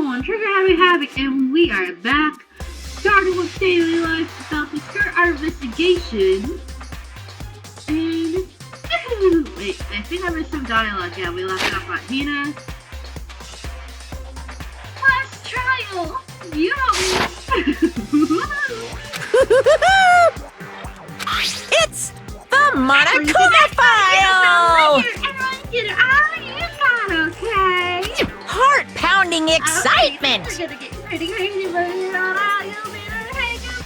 everyone, Trigger Happy Havoc, and we are back, starting with daily life, about to start our investigation, and, wait, I think I missed some dialogue. Yeah, we left off at Hina. Last trial! You It's the Monokuma file! Everyone get out of here, not okay? Heart-pounding excitement! We're gonna get pretty crazy, but you'll be the hang of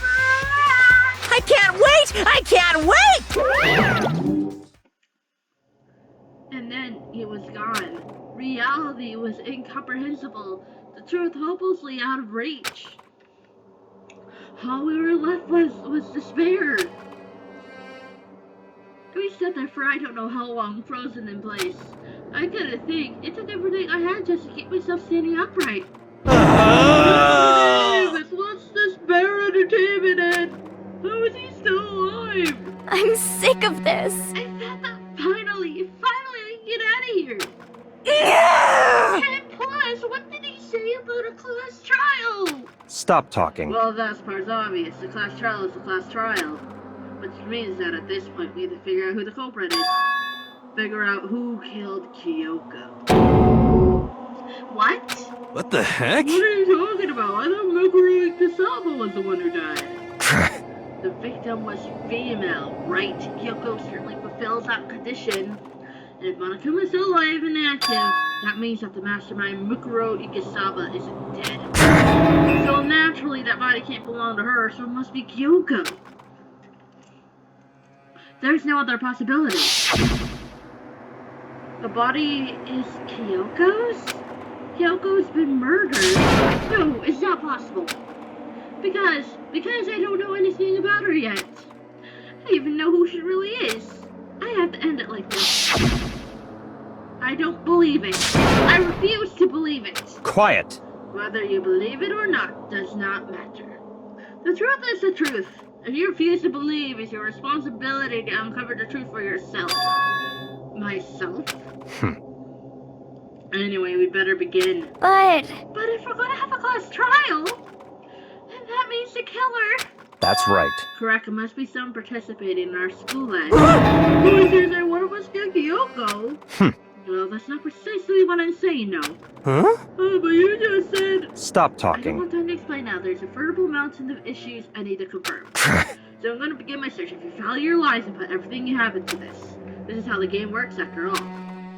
I can't wait! I can't wait! And then it was gone. Reality was incomprehensible. The truth hopelessly out of reach. All we were left was despair. We sat there for I don't know how long, frozen in place. I couldn't think. It took everything I had just to keep myself standing upright. What's this bare entertainment and how is he still alive? I'm sick of this. I thought that finally I can get out of here. Yeah! And plus, what did he say about a class trial? Stop talking. Well, that part's obvious. The class trial is the class trial. Which means that at this point, we need to figure out who the culprit is. Figure out who killed Kyoko. What? What the heck? What are you talking about? I thought Mukuro Kasama was the one who died. The victim was female, right? Kyoko certainly fulfills that condition. And if Monokuma is still alive and active, that means that the mastermind Mukuro Igasaba isn't dead. So naturally, that body can't belong to her, so it must be Kyoko. There's no other possibility. The body is Kyoko's? Kyoko's been murdered? No, it's not possible. Because I don't know anything about her yet. I don't even know who she really is. I have to end it like this. I don't believe it. I refuse to believe it. Quiet. Whether you believe it or not does not matter. The truth is the truth. If you refuse to believe, it's your responsibility to uncover the truth for yourself. Myself? Anyway, we better begin. But if we're gonna have a class trial, then that means the killer. That's right. Correct, it must be someone participating in our school life. Who says I want to kill Kyoko? Well, that's not precisely what I'm saying, no. Huh? Oh, but you just said... Stop I don't talking. want time to explain now. There's a veritable mountain of issues I need to confirm. So I'm going to begin my search. If you follow your lies and put everything you have into this. This is how the game works after all.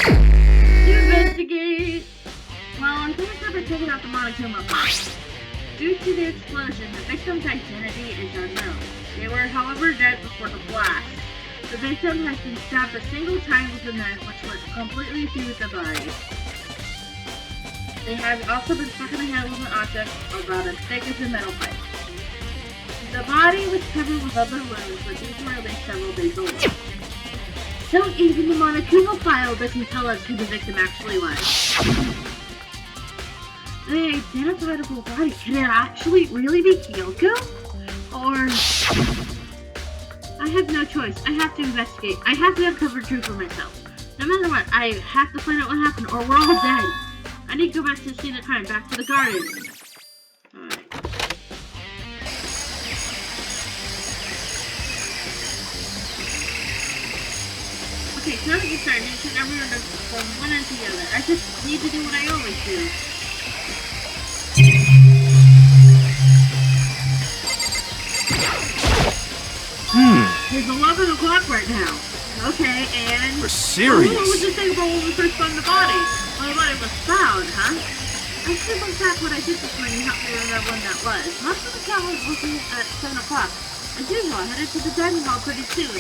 You investigate! Well, I'm finished up and taking out the Monokuma file. Due to the explosion, the victim's identity is unknown. They were, however, dead before the blast. The victim has been stabbed a single time with a knife which would completely fuse the body. They have also been stuck in the hand with an object about as thick as a metal pipe. The body was covered with other wounds, but these were at least several days old. So even the Monokuma file doesn't tell us who the victim actually was. The identifiable body, can it actually really be Kyoko? Or... I have no choice. I have to investigate. I have to uncover the truth for myself. No matter what, I have to find out what happened or we're all dead. I need to go back to the scene of crime, back to the garden. Alright. Okay, so now that you start, you should everyone from one end to the other. I just need to do what I always do. There's 11 o'clock right now. Okay, and... We're serious. What was the thing about when we first found the body? Well, the body was found, huh? I should look back what I did this morning and help me remember when that was. Most of the town was looking at 7 o'clock. As usual, I headed to the dining hall pretty soon.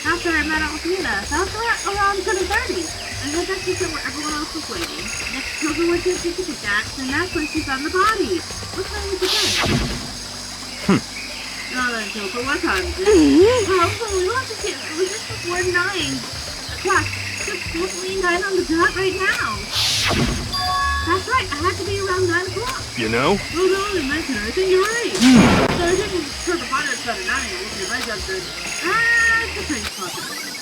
After I met out with Mina, that was around 7:30. I head back to sit where everyone else was waiting. Next, Toga went to the ticket jacks, and that's when she found the body. What time was it then? No, then, Toga, what time is it? Probably wasn't it? It was just before 9 o'clock. It's definitely 9 on the dot right now. That's right, I had to be around 9 o'clock. You know? Oh no, they mentioned it. I think you're right. So I didn't turn the body at 9 and look at my judgment. It's a pretty possibility.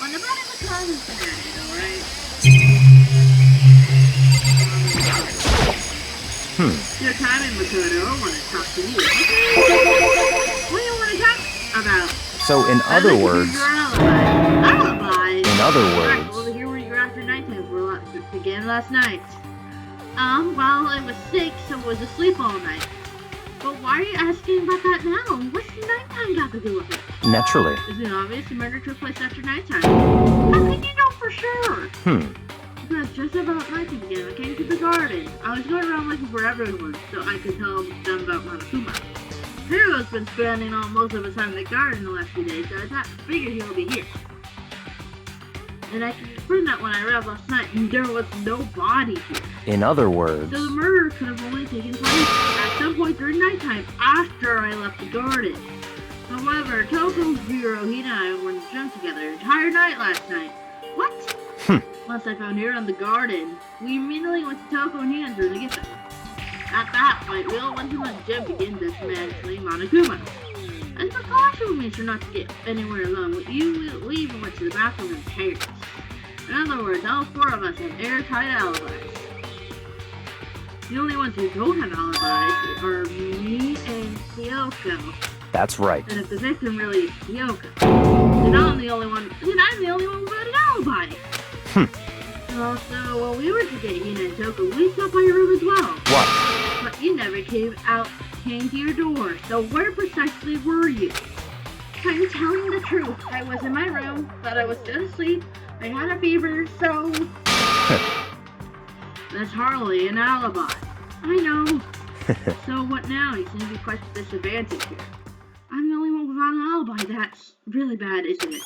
When the body was found in Cincinnati, though, right? other time in Makoto, I want to talk to you. What do you want to talk about? So in other words, Alibi? in other Alright, words, well, here were your after nighttime began last night. Well, I was sick, so I was asleep all night. But why are you asking about that now? What's nighttime got to do with it? naturally. Is it obvious the murder took place after nighttime? How can you know for sure? Because just about nighttime again, I came to the garden. I was going around looking for everyone, so I could tell them about Monokuma. Hiro's been spending most of his time in the garden the last few days, so I figured he'll be here. And I confirmed that when I arrived last night, there was no body here. In other words, So the murder could have only taken place at some point during nighttime after I left the garden. However, Toko, Hiro, Hina, and I were drunk together the entire night last night. What? Once I found Hiro in the garden, we immediately went to Toko and Hina's room to get them. At that point, we all went to the gym to begin dismantling Monokuma. As a precaution, we made sure not to get anywhere alone. We even went to the bathroom in pairs. In other words, all four of us have airtight alibis. The only ones who don't have alibis are me and Kyoko. that's right. And if the victim really is Kyoko, then I'm the only one without an alibi. Also, while we were to get Hina and Toko, we stopped by your room as well. What? But you never came to your door, so where precisely were you? I'm telling the truth. I was in my room, but I was still asleep. I had a fever, so... That's hardly an alibi. I know. So what now? You seem to be quite disadvantaged here. I'm the only one without an alibi. That's really bad, isn't it?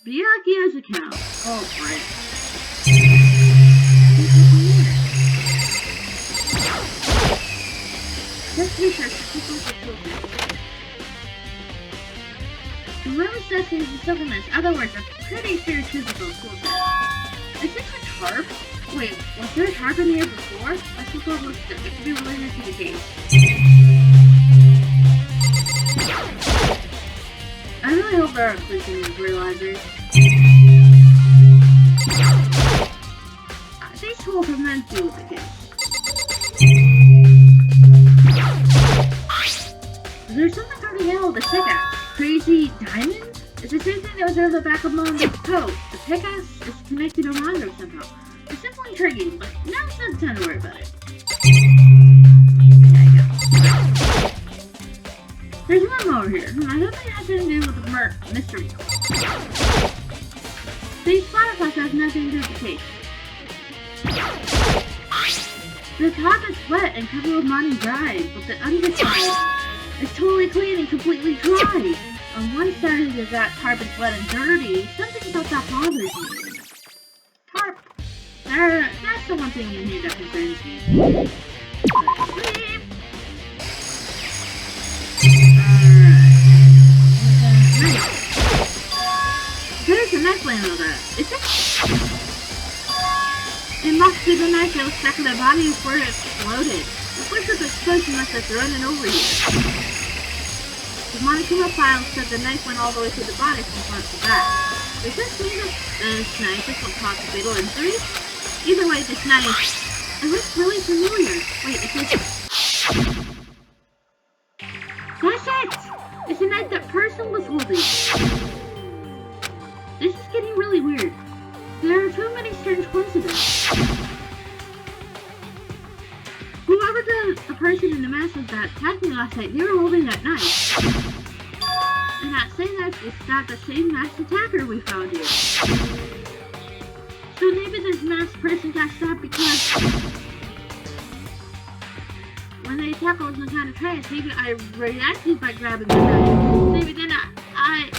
Byakuya has a count. Oh, great. Let's research the people with whoever says he's a supplements, other words, a pretty stereotypical school test. Is this a tarp? Wait, was there a tarp in here before? Let's look over it could be related to the case. I really hope there are clues in these realizers. These tools have nothing to do with the case. There's something on the handle of the pickaxe. Crazy diamond? It's the same thing that was on the back of Mom's coat. The pickaxe is connected around her somehow. It's simply intriguing, but now's not the time to worry about it. There you go. There's one more here. I don't think it has anything to do with the mystery. These fireflies have nothing to do with the case. The top is wet and covered with mud and dry, but the underside is totally clean and completely dry. On one side of that tarp is wet and dirty. Something about that bothers me. Tarp. That's the one thing in here that concerns me. There's a knife laying over there. Is it? It must be the knife that was stuck in the body before it exploded. The force of the explosion must have thrown it over here. The Monokuma file said the knife went all the way through the body from front to back. Does this mean that this knife is what caused the fatal injury? Either way, this knife, it looks really familiar. Wait, is this... That's it! It's the knife that person was holding. This is getting really weird. There are too many strange coincidences. Whoever the person in the mask was that attacked me last night, they were holding that knife. And that same knife is that the same masked attacker we found here. So maybe this masked person got stabbed because when they attack I was in kind of trance, maybe I reacted by grabbing the knife. Maybe then I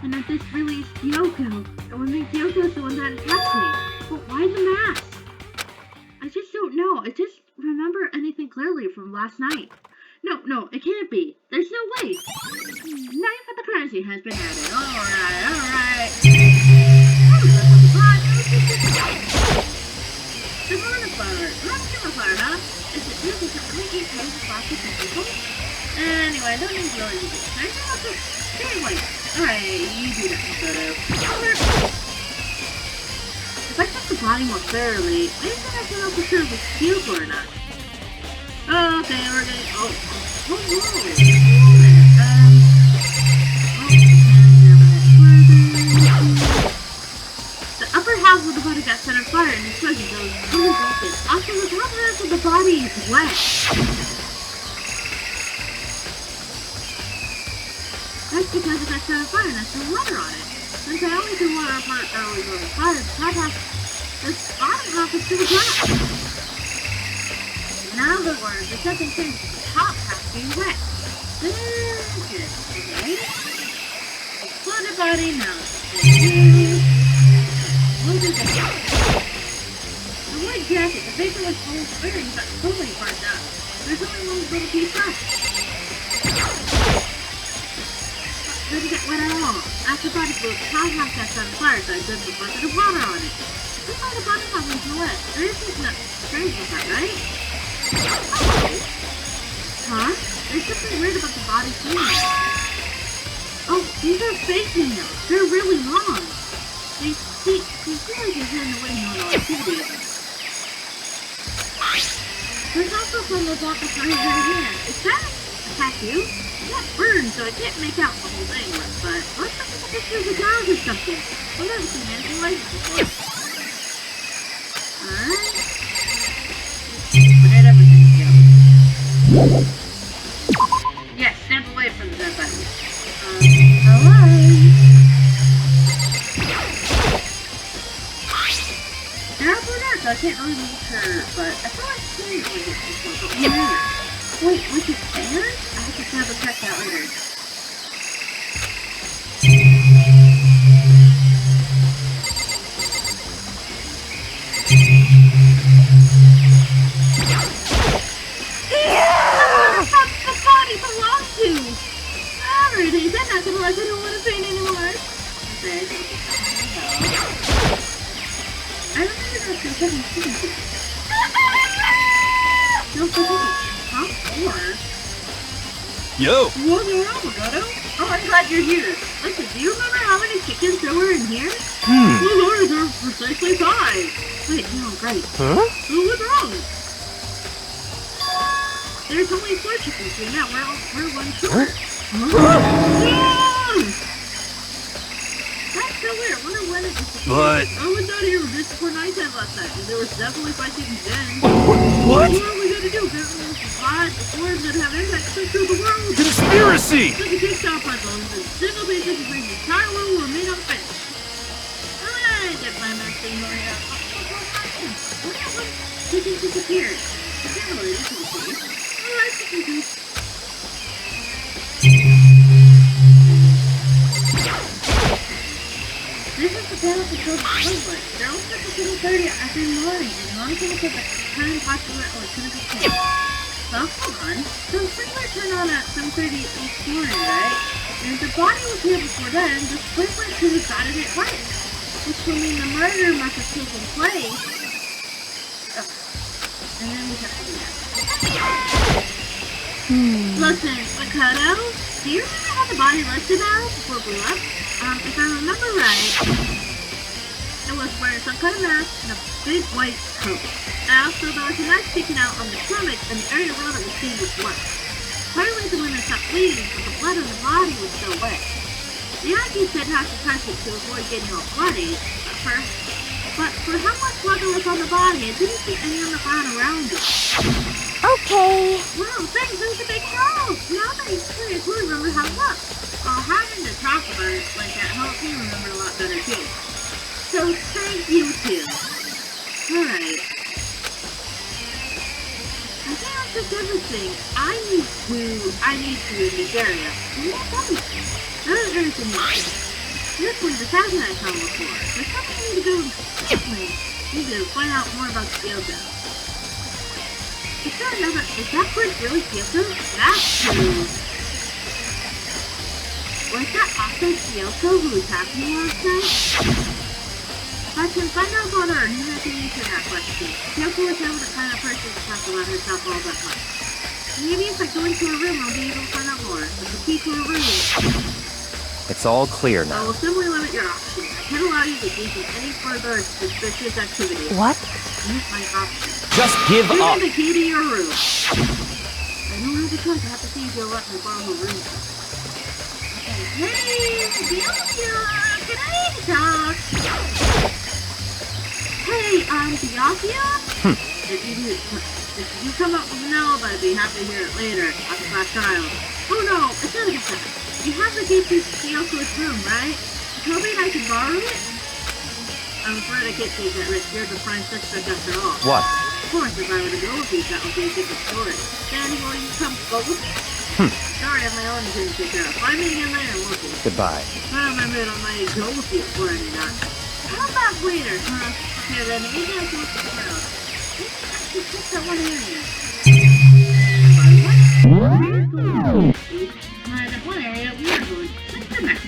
and that this really is Kyoko. And when Kyoko is the one that attacked me. But why the mask? I just don't know. I just remember anything clearly from last night. No, it can't be. There's no way. Knife at the crime scene has been added. Alright. The bonfire. Bonfire, huh? Is it really a completely changed plastic people? Anyway, I don't need to really do this. I know what to... Anyway. Alright, you do that, Makoto. The inspect the body more thoroughly. Maybe then I can know for sure if it's healed or not. Okay, we're getting... Oh, whoa. The upper half of the body got set on fire and the explosion goes fully broken. Also, the top half of the body is wet. That's because it got set on fire and there's no water on it. Since I only threw water apart that was on fire, the top half, the bottom half is still dry. In other words, the second thing is the top half being wet. Okay. Exploded body now. What is that? The white jacket, the paper was almost wearing, got totally burned out. There's only one little piece left. Didn't get wet at all. After body blew, the top half got set on fire, so I dumped a bucket of water on it. This is why the bottom half was wet. There isn't nothing strange with that, right? Huh? There's something weird about the body feeling. Oh, these are fake nails. They're really long. They feel like they're in the way normal activity. There's also some of the size of the hand. Is that a tattoo? It's not burned, so I can't make out the whole thing, but looks like it's a picture of a dog or something. I've never seen anything like this before. Alright. Where'd everything go? Yes, step away from the dead body. Hello? Terrible dark, so I can't really make sure, but I feel like stairs would get before, but where? Wait, was it stairs? I have to double check that later. Alrighty, then not gonna lie, I don't want to paint anymore. Okay. I remember that from 7 seconds ago. No, huh? Or... Yo! What's going on, Avocado? Oh, I'm glad you're here. Listen, do you remember how many chickens there were in here? Oh Lord, there were precisely 5. Wait, no, great. Huh? So what's wrong? There's only 4 chickens here now. We're one short. Huh? Yeah! That's so weird. I wonder when it disappeared. But... I was out here just before nighttime last night, and there was definitely 5 chickens then. What? What are we gonna do? There's the words that have impact through the world. Conspiracy! Look at these stop puzzles. The single piece of the entire world will remain unfinished. Alright, get my mess thing going out. What happened? Chickens disappeared. I can't really listen to you. Alright, chicken. This is the battle control toilet. They're open at 7:30 every morning, and long as it's at the current popular electricity tank. Well, hold on. So the sprinkler turned on at 7:30 each morning, right? And if the body was here before then, the sprinkler should have gotten it right. Which will mean the murder must have taken place. Oh. And then we have to do that. Listen, Mikado, do you remember how the body looked about before it blew up? If I remember right, it was wearing some kind of mask and a big white coat. And also there was a knife sticking out on the stomach and the area around it was stained with blood. Part of the reason when it stopped bleeding, but the blood on the body was still wet. The Yankee said how to touch it to avoid getting all bloody, but for how much blood there was on the body, I didn't see any on the ground around it. Okay. Wow, thanks, that was a big help! Now that he's clear, we remember how it looked. Having to talk about it like that helps me remember a lot better too. So thank you too. Alright. I think that's just everything. I need to in this area. That is everything else. This one's the assassin I found before. There's something I need to go need to find out more about Kyoko. Is that place really Kyoko? That's true. Was that also Kyoko who attacked me last night? If I can find out about her, maybe I can answer that question. Kyoko was never the kind of person to talk about herself all that much. Maybe if I go into her room, I'll be able to find out more. But the key to her room. It's all clear I now. will simply limit your options. can't allow you to engage in any further suspicious activity. What? Use my option. Just give Give up. me the key to your room. I don't have a choice. I have to see if you'll let me borrow her room. Okay. Hey, Bianca, can I talk? Hey, Bianca? If you come up with an alibi, I'd be happy to hear it later. I'm a child. Oh no, it's not a good time. You have the key to Bioko's room, right? Tell me I can borrow it? I'm afraid I can't take that risk. You're the prime suspect after all. What? Of course, if I were to go with you, that would be a different story. Then, will you come go with me? Sorry, I have my own thing to take care of. Find me again later, we'll see. Goodbye. I remember I might go with you for any not. How about later, huh? Okay, then, maybe I can look at the house. Maybe just that one area. That one area we are going to the map.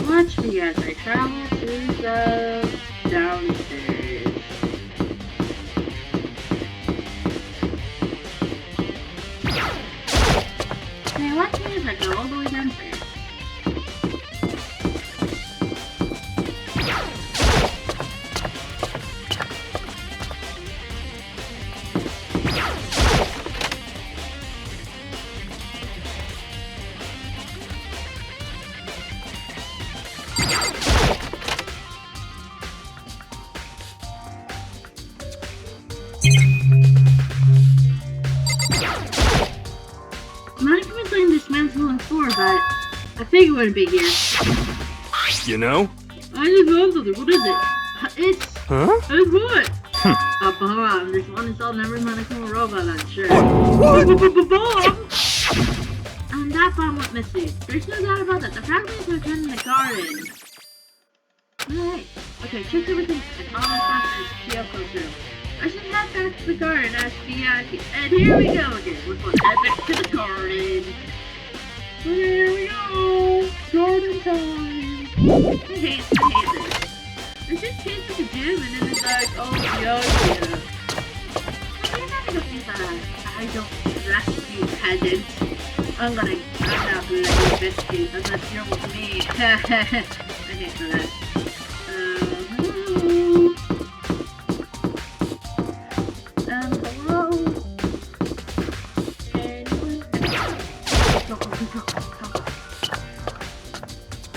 Watch me as I travel to the downstairs. Okay, watch me as I go all the way downstairs. Not convincing dismantling floor, but I think it wouldn't be here. You know? I just found something. What is it? It's Huh? it's what? A bomb. This one is all never medical robot, I'm sure. What? Bomb? That bomb went missing. There's no doubt about that. The fragments are in the garden. Alright. Okay, check everything and all the stuff is Kyoko's room. I should head back to the garden as Miyaki. And here we go again. We're going to head back to the garden. Here we go. Garden time. I hate this. There's just kids at the gym and then it's like, oh yeah. I'm not gonna do that. I don't trust you, peasant. I'm not gonna let you biscuit unless you're with me. I hate that. Hello?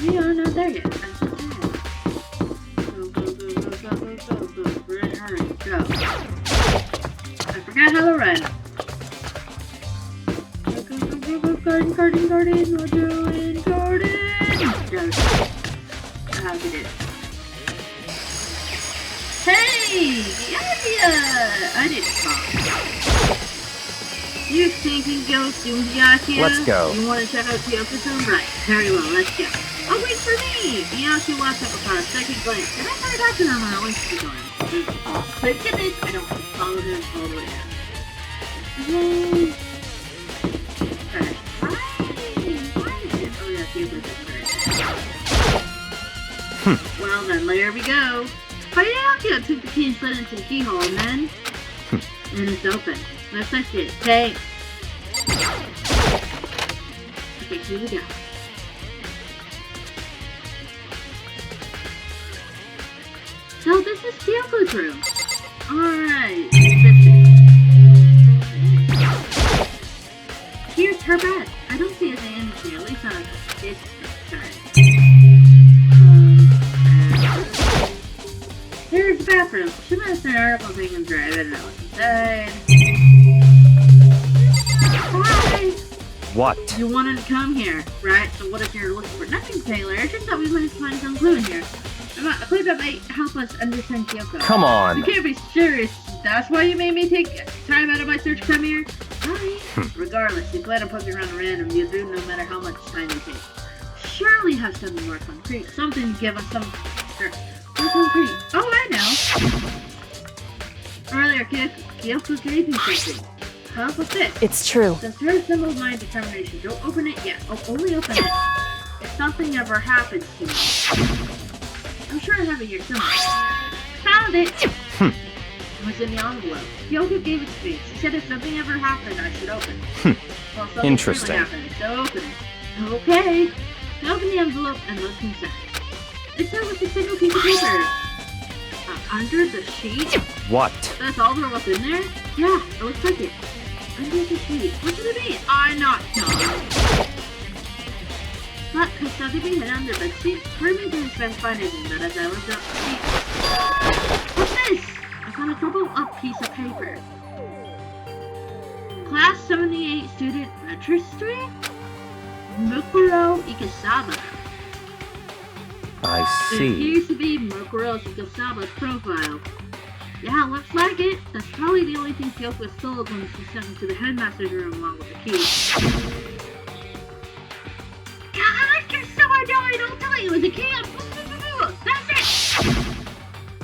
We are not there yet. I'm so sad. Go. I forgot how to run. Go, garden, we're doing garden. Go. How did it? Hey, the idea! I didn't talk. You thinking ghost doing the idea? Let's go. You want to check out the episode? Right. Very well, let's go. Oh, wait for me! Bianchi walks up upon a second glance. And I started talking to him when I went to the door. Thank goodness I don't follow him all the way down. Yay! Okay. Why is it? Oh, yeah, the episode. Well, then, there we go. Bianchi took the key and slid into the keyhole, and then... and it's open. Let's touch it. Okay. Okay, here we go. So this is Kyoko's room. Alright. her bed. I don't see anything, at least on this side. Here's the bathroom. She must have an article taken through. I don't know what's inside. Hi! What? You wanted to come here, right? So what if you're looking for nothing, Taylor? I just thought we might find some clue in here. A clue that might help us understand Kyoko. Come on. You can't be serious. That's why you made me take time out of my search to come here? Sorry. Regardless, you plan on poking around a random user no matter how much time you take. Surely have something more concrete. Something to give us some... More concrete. Oh, I know. Earlier, Kyoko gave me something. Huh? What's this? It's true. The third symbol of my determination. Don't open it yet. I'll only open it if something ever happens to me. I'm sure I have it here somewhere. Found it! It was in the envelope. Kyoko gave it to me. She said if something ever happened, I should open it. Well, something Interesting. really happened, so open it. Okay. I opened the envelope and looked inside. It said with a single piece of paper. Under the sheet? What? That's all there was in there? Yeah, it looks like it. Under the sheet. What could it be? I'm not sure. But could something be hidden under the sheet? Part of me didn't specify anything, but as I looked up the sheet... What's this? I found a crumpled up piece of paper. Class 78 student registry? Mukuro Ikasawa. I It see. appears to be Mukuro Ikasawa's profile. Yeah, looks like it. That's probably the only thing Kyoko stole when she sent him to the headmaster's room along with the key. God, you're so annoying! I'll tell you, it was a key. That's it!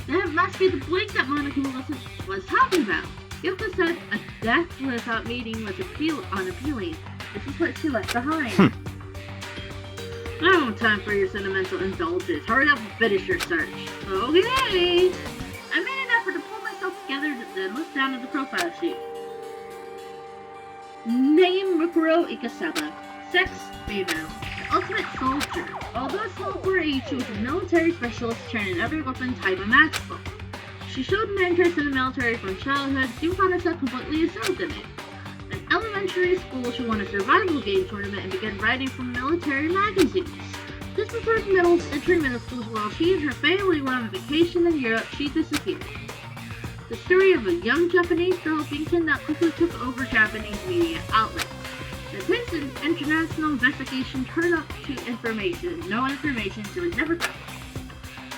That must be the blink that Monica was talking about. Kyoko said a death without meeting was unappealing. This is what she left behind. No time for your sentimental indulgence. Hurry up and finish your search. Okay. I made an effort to pull myself together then look down at the profile sheet. Name Mukuro Ikasawa. Sex female. The ultimate soldier. Although small for her age, she was a military specialist trained in every weapon type imaginable. She showed an interest in the military from childhood, soon found herself completely absorbed in it. In elementary school, she won a survival game tournament and began writing for military magazines. Just before entering middle school, while she and her family were on vacation in Europe, she disappeared. The story of a young Japanese girl being kidnapped quickly took over Japanese media outlets. The intense international investigation turned up to no information, she was never found.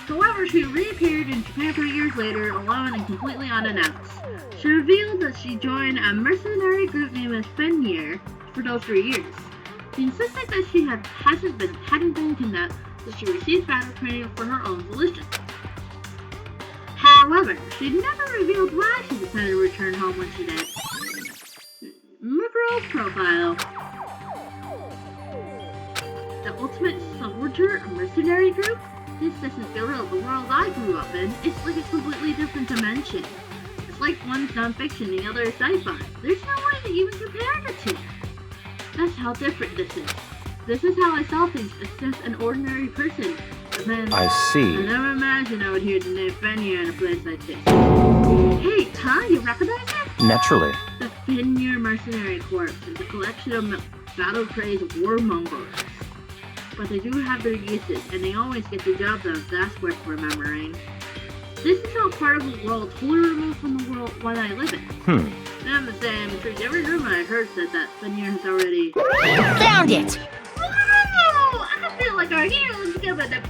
However, she reappeared in Japan 3 years later, alone and completely unannounced. She revealed that she joined a mercenary group named Fenrir for those 3 years. She insisted that she hadn't been kidnapped, that she received battle training for her own volition. However, she never revealed why she decided to return home when she did. Mukuro's profile. The ultimate soldier, a mercenary group? This doesn't feel real. The world I grew up in, it's like a completely different dimension. It's like one's non-fiction, the other is sci-fi. There's no way to even compare the two. That's how different this is. This is how I saw things as just an ordinary person. But then, I see. I never imagined I would hear the name Fenrir in a place like this. Hey, huh? You recognize it? Naturally. The Fenrir Mercenary Corps is a collection of battle-crazed warmongers. But they do have their uses, and they always get the job done. That's worth remembering. This is all part of a world totally removed from the world one I live in. And I'm the same. Every rumor I heard said that Fenrir has already... Found it! Oh! I feel like our heroes becoming a big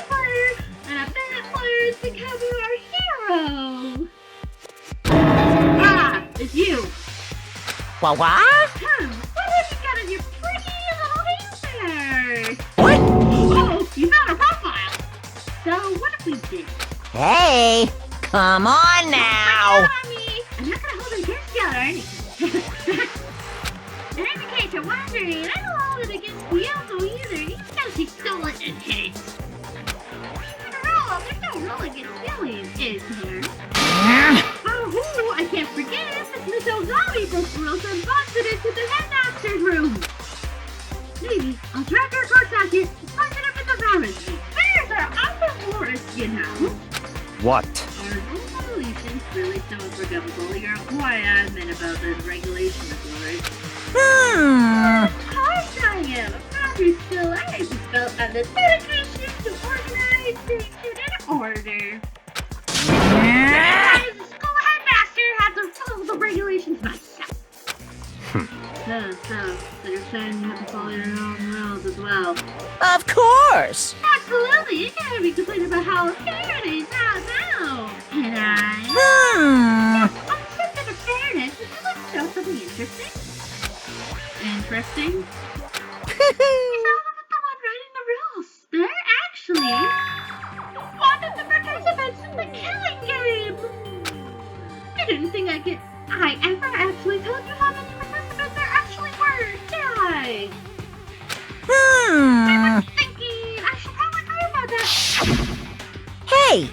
player, and a big player is becoming our hero! Ah! It's you! What? What have you got in your pretty little hand there? What? Oh, you found a profile! So, what if we did? Hey, come on now! Mommy! I'm not gonna hold her against you or anything. And in case you're wondering, I don't hold it against Kyoko either. You know she stole it and hid it. After all, there's no rule against stealing, is there? Oh, I can't forget that Miss Ogami broke the rules and busted into the headmaster's room. Maybe I'll drag her course out here and punch it up in the forest. Bears are out the forest, you know. What? Our rules and regulations really so unforgivable. You're quite adamant about the regulation of yours. Hmm. Of course I am. A proper school life is built on the dedication to organize things in order. I, as a school headmaster, have to follow the regulations myself. So you're saying you have to follow your own rules as well? Of course. Absolutely. You can't be complaining about how fair it is now. And I... Hmm. On the subject of fairness, would you like to know something interesting? Interesting? It's all about the one writing the rules. They're actually one of the participants in the killing game. I didn't think I ever actually told you how many participants there actually were, did I? I was thinking I should probably clarify that. Hey, We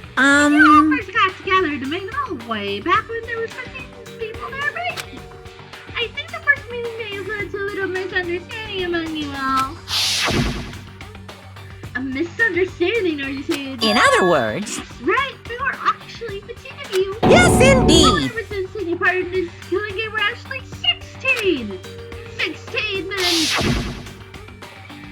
all first got together to make the hallway back when there were 15 people there, right? I think the first meeting may have led to a little misunderstanding among you all. A misunderstanding, are you saying? In other words, That's right, there were actually 15 of you. yes indeed. However, since taking part in this killing game, we're actually 16! 16 then!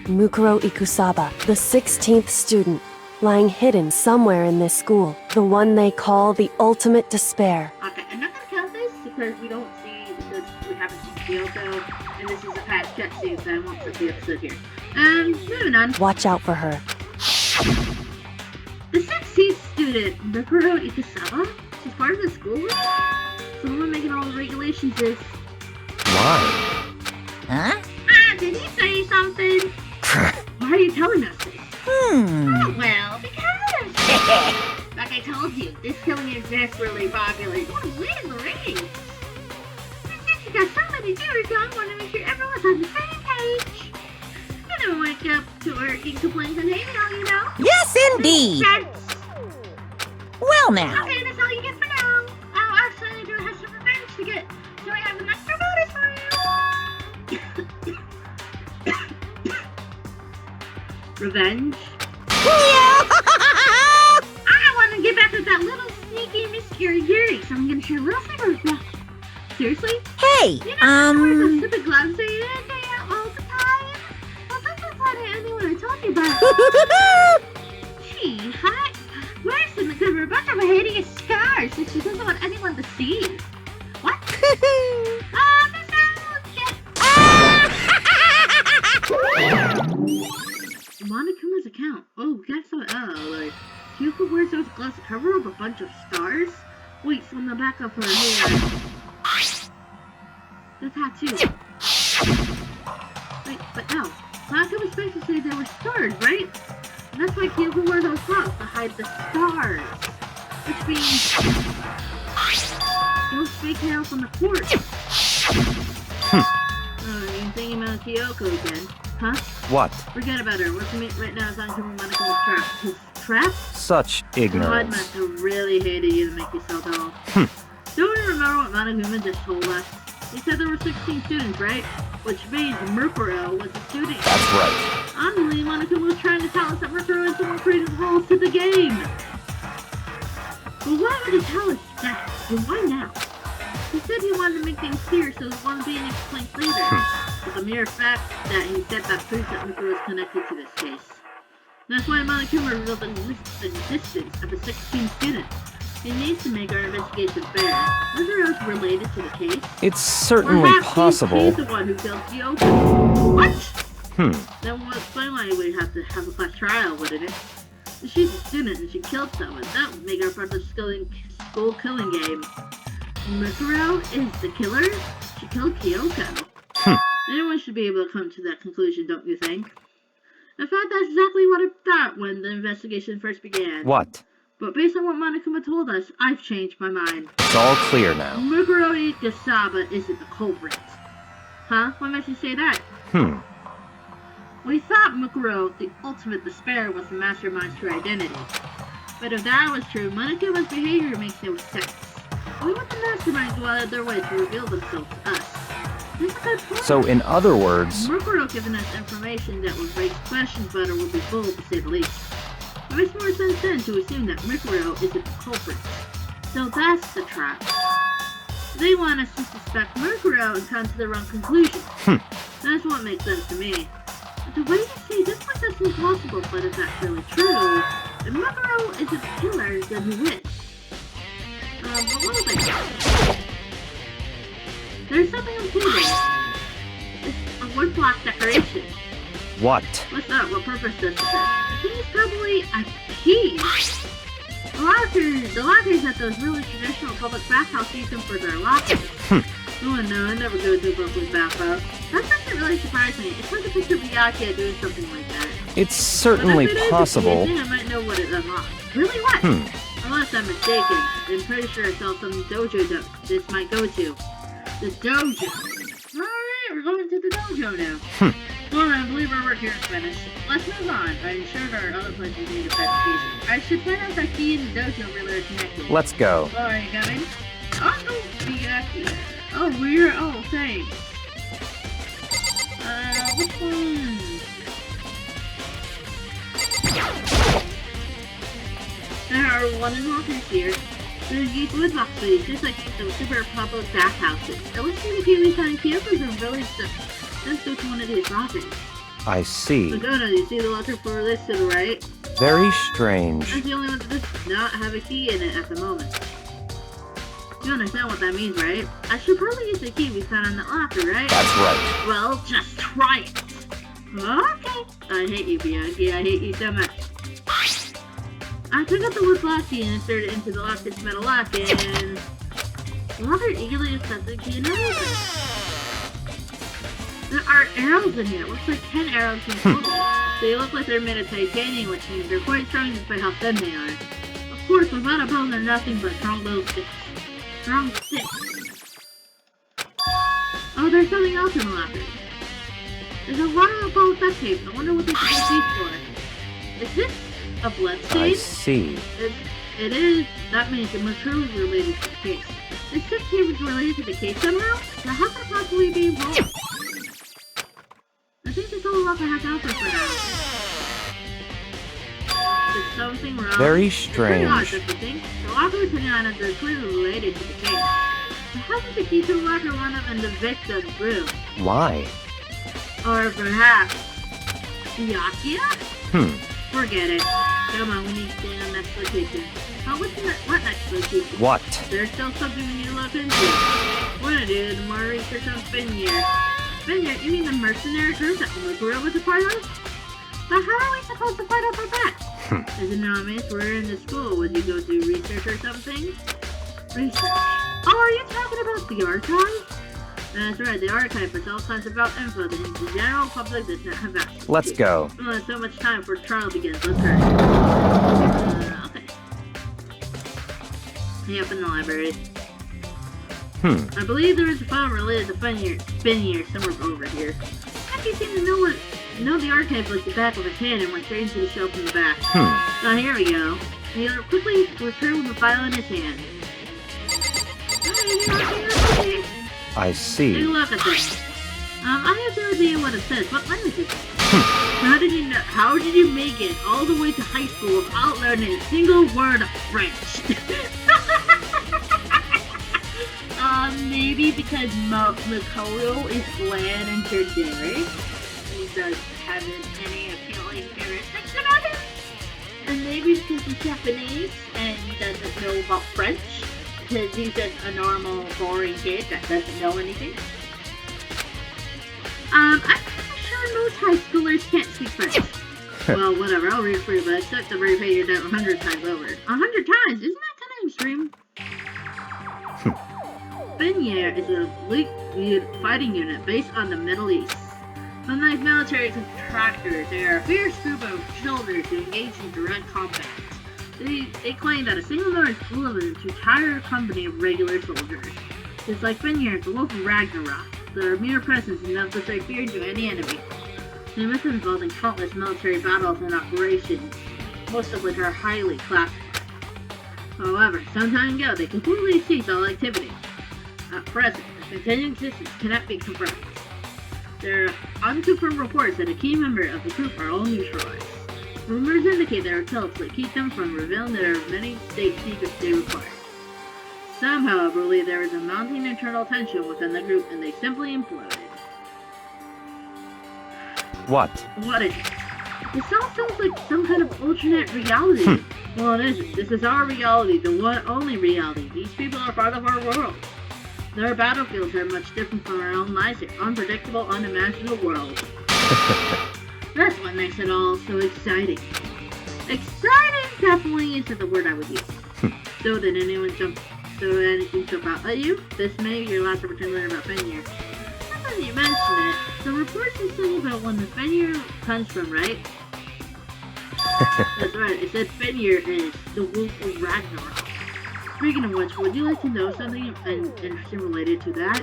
Mukuro Ikusaba, the 16th student, lying hidden somewhere in this school, the one they call the ultimate despair. Okay, I'm not gonna count this because we don't see, because we haven't seen Kyoko, and this is a past cutscene, so I won't put the episode here. Moving on. Watch out for her. The 16th student, Mukuro Ikusaba, she's part of the school room? So the one making all the regulations is... Why? Huh? Did he say something? Why are you telling us this? Oh, well, because... like I told you, this killing is desperately popular. You want to win the race. And since you got so many viewers, I want to make sure everyone's on the same page. I don't wake up to work and complain and hating on you, know? Yes indeed. Sense. Well now. Okay, that's all you get for now. Oh, actually, I do have some revenge to get. So I have an extra bonus for you. Revenge? I want to get back with that little sneaky Miss Yuri, so I'm gonna share a little favor with you. Seriously? Hey, You know, those stupid gloves day in and day out all the time? Well, that's not anyone I told you about. Gee, hot. Worse than the cover, a bunch of hideous scars that she doesn't want anyone to see. What? This Monokuma's account. Oh, guess what? Like, Kyoko wears those gloves to cover up a bunch of scars? Wait, on the back of her hair. The tattoo. Wait, but no. Monokuma's supposed to say there were scars, right? And that's why Kyoko wore those gloves, to hide the scars. Which means... those fake nails on the court. You're thinking about Kyoko again, huh? What? Forget about her. What's right now is on Monokuma's trap. His trap? Such God ignorance. must have really hated you to make you so dull. Don't you remember what Monokuma just told us? He said there were 16 students, right? Which means Mukuro was a student. That's right. Honestly, Monokuma was trying to tell us that Mukuro is the one created the rules to the game. But why would he tell us that? And why now? He said he wanted to make things clear so it wasn't being explained later. But the mere fact that he said that proves that Mukuro is connected to this case. That's why Monokuma revealed the existence of a 16th student. He needs to make our investigation fair. Mukuro is related to the case. It's certainly Perhaps possible. he's the one who killed Kyoko. What? Then we'll explain why we'd have to have a class trial, wouldn't it? If she's a student and she killed someone, that would make her part of the school killing game. Mukuro is the killer? She killed Kyoko. Anyone should be able to come to that conclusion, don't you think? In fact, that's exactly what I thought when the investigation first began. What? But based on what Monokuma told us, I've changed my mind. It's all clear now. Mukuro Ikusaba isn't the culprit. Huh? What makes you say that? We thought Mukuro, the ultimate despair, was the mastermind's true identity. But if that was true, Monokuma's behavior makes no sense. We want the masterminds to go out of their way to reveal themselves to us. This is a good point. So, in other words, Mukuro giving us information that would raise questions but it would be bold to say the least. It makes more sense then to assume that Mukuro isn't the culprit. So that's the trap. They want us to suspect Mukuro and come to the wrong conclusion. That's what makes sense to me. But the way you say this might seem impossible, but if that's really true, if Mukuro is a killer, then who is? But what was I saying? There's something on the table. It's a wood block decoration. What? What's that? What purpose does it serve? I think it's probably a key. The lockers at those really traditional public bathhouses use them for their lockers. Oh no, I never go to a public bathhouse. That doesn't really surprise me. It's hard to picture Byakuya doing something like that. It's certainly But if it is possible. a key, I might know what it unlocks. Really what? Unless I'm mistaken, I'm pretty sure I saw some dojo this might go to. The dojo. Alright, we're going to the dojo now. Well, I believe our work here is finished. Let's move on. I'm sure there are other places need investigation. I should find out if that key and the dojo really are connected. Let's go. Alright, coming. Oh, Byakuya. Oh, we're all same. Which one? There are one and lockers here. There's used wood boxes, just like those super public bathhouses. It looks like the Kiwi Sign campers are really stuck. Let's go to one of these lockers. I see. Pagoda, you see the locker for this to the right? Very strange. That's the only one that does not have a key in it at the moment. You understand what that means, right? I should probably use the key we found in the locker, right? That's right. Well, just try it. Okay. I hate you, Byakuya. I hate you so much. I took out the wood block key and inserted it into the locker's metal lock, and the locker eagerly accepted the key and everything. There are arrows in here. It looks like 10 arrows in total. They look like they're made of titanium, which means they're quite strong despite how thin they are. Of course, without a bow, they're nothing but strong little sticks. Strong sticks. Oh, there's something else in the locker. There's a water ball of duct tape. I wonder what they put these for. Is this a blood stain? I see. It is. That means it must truly be related to the case. This duct tape is related to the case somehow? So how could it possibly be involved? I think this whole locker has answers for now. Is something wrong? Very It's pretty odd, strange. don't you think? The locker was hidden items are clearly related to the case. So how did the key to the locker wind up in the victim's room? Why? Or perhaps Byakuya? Forget it. Come on, we need to stay on next location. Oh, what next location? What? There's still something we need to look into. What to do, the more research on Spinyear. Spinyear? You mean the mercenary group that Mukuro was a part of? But how are we supposed to find out about that? Is it not obvious? We're in the school. Would you go do research or something? Research. Oh, are you talking about the archive? That's right, the archive puts all kinds of about info that the general public does not have access to. Let's go. Well, there's so much time before the trial begins. Let's hurry. Okay. Yep, in the library. I believe there is a file related to Spinyear somewhere over here. How do you seem to know the archive like the back of his hand and went straight into the shelf in the back? Now here we go. He quickly returned with the file in his hand. I Take see. a look at this. I have no idea what it says. What language is it? How did you make it all the way to high school without learning a single word of French? Maybe because Mukuro is bland and generic. He doesn't have any appealing characteristics about him. And maybe because he's Japanese and he doesn't know about French. Because he's just a normal, boring kid that doesn't know anything. I'm pretty sure most high schoolers can't speak French. Well, whatever, I'll read it for you, but except the very page you're down 100 times over. 100 times? Isn't that kind of extreme? Spinyear is a elite fighting unit based on the Middle East. Unlike military contractors, they are a fierce group of soldiers who engage in direct combat. They claim that a single member is equivalent to an entire company of regular soldiers. Just like Spinyear, the Wolf of Ragnarok, their mere presence is enough to strike fear into any enemy. They must have involved in countless military battles and operations, most of which are highly classified. However, some time ago, they completely ceased all activity. At present, their continued existence cannot be confirmed. There are unconfirmed reports that a key member of the group are all neutralized. Rumors indicate there are cults that keep them from revealing their many state secrets they require. Somehow, I believe there was a mounting internal tension within the group and they simply imploded. What? What is it? This all sounds like some kind of alternate reality. Well, it isn't. This is our reality, the one only reality. These people are part of our world. Their battlefields are much different from our own lives, an unpredictable, unimaginable world. That's what makes it all so exciting. Exciting definitely isn't the word I would use. So did anything jump out at you? This may be your last opportunity to learn about Fenrir. Now that you mention it, the reports are saying about when the Fenrir comes from, right? That's right, it said Fenrir is the wolf of Ragnarok. Speaking of which, would you like to know something interesting related to that?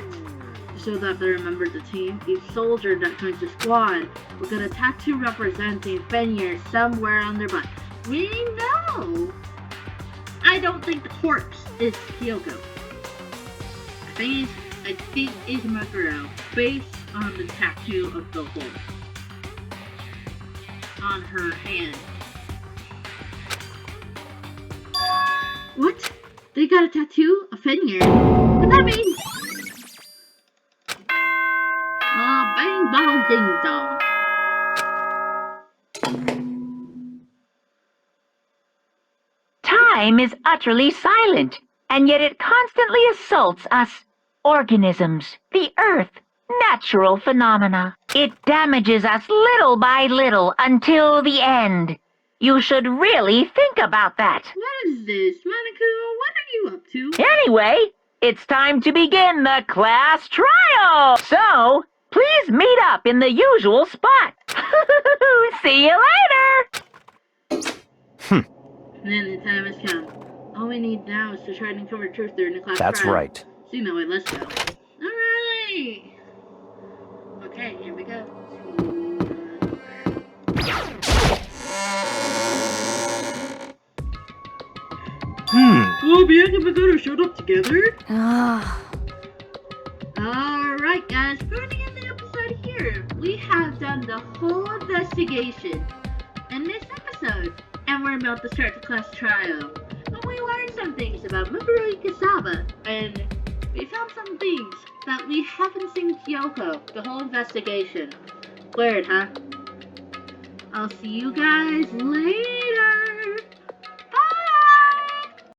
So that they're a member of the team, each soldier that joins the squad will get a tattoo representing Fenrir somewhere on their butt. We know! I don't think the corpse is Kyoko. I think it's Mukuro, based on the tattoo of the wolf on her hand. What? They got a tattoo of Fenrir? What that mean? Bang bong ding dong. Time is utterly silent, and yet it constantly assaults us, organisms, the earth, natural phenomena. It damages us little by little until the end. You should really think about that. What is this, Monaco? What are you up to? Anyway, it's time to begin the class trial. So, please meet up in the usual spot. See you later. Then the time has come. All we need now is to try and uncover truth during the class That's trial. right. So you know it, let's go. Alright! Okay, here we go. Oh, Bianca and Makoto showed up together? Alright guys, for the end of the episode here, we have done the whole investigation in this episode, and we're about to start the class trial. But we learned some things about Mukuro Ikasaba, and we found some things that we haven't seen Kyoko the whole investigation. Weird, huh? I'll see you guys later!